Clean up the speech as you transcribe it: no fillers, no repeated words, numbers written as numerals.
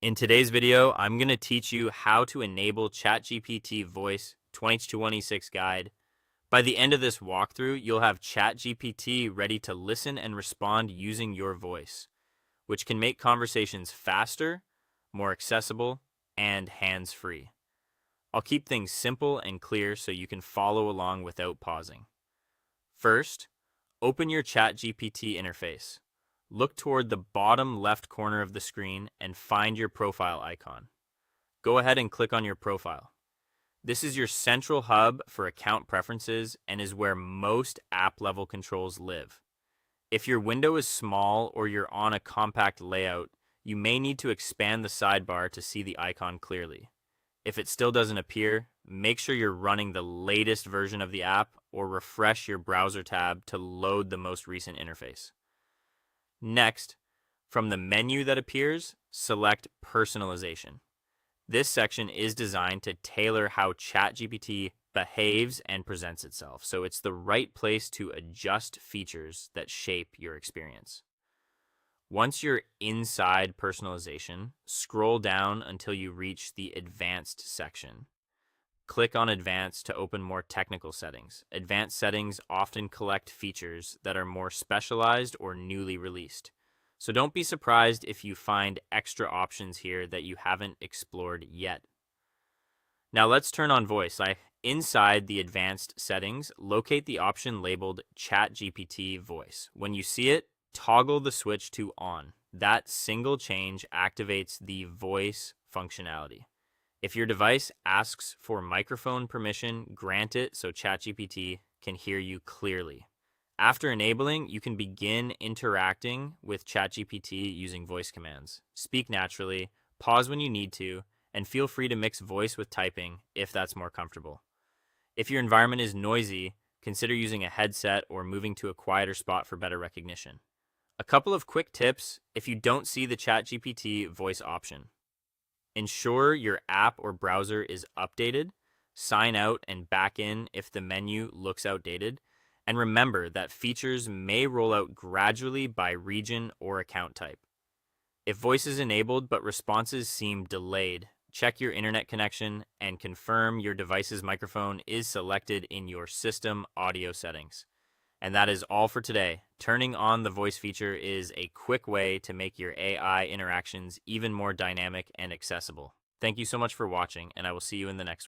In today's video, I'm going to teach you how to enable ChatGPT Voice 2026 Guide. By the end of this walkthrough, you'll have ChatGPT ready to listen and respond using your voice, which can make conversations faster, more accessible, and hands-free. I'll keep things simple and clear so you can follow along without pausing. First, open your ChatGPT interface. Look toward the bottom left corner of the screen and find your profile icon. Go ahead and click on your profile. This is your central hub for account preferences and is where most app-level controls live. If your window is small or you're on a compact layout, you may need to expand the sidebar to see the icon clearly. If it still doesn't appear, make sure you're running the latest version of the app or refresh your browser tab to load the most recent interface. Next, from the menu that appears, select Personalization. This section is designed to tailor how ChatGPT behaves and presents itself, so it's the right place to adjust features that shape your experience. Once you're inside Personalization, scroll down until you reach the Advanced section. Click on Advanced to open more technical settings. Advanced settings often collect features that are more specialized or newly released. So don't be surprised if you find extra options here that you haven't explored yet. Now let's turn on voice. Inside the advanced settings, locate the option labeled ChatGPT Voice. When you see it, toggle the switch to on. That single change activates the voice functionality. If your device asks for microphone permission, grant it so ChatGPT can hear you clearly. After enabling, you can begin interacting with ChatGPT using voice commands. Speak naturally, pause when you need to, and feel free to mix voice with typing if that's more comfortable. If your environment is noisy, consider using a headset or moving to a quieter spot for better recognition. A couple of quick tips if you don't see the ChatGPT voice option. Ensure your app or browser is updated. Sign out and back in if the menu looks outdated. And remember that features may roll out gradually by region or account type. If voice is enabled but responses seem delayed, check your internet connection and confirm your device's microphone is selected in your system audio settings. And that is all for today. Turning on the voice feature is a quick way to make your AI interactions even more dynamic and accessible. Thank you so much for watching, and I will see you in the next one.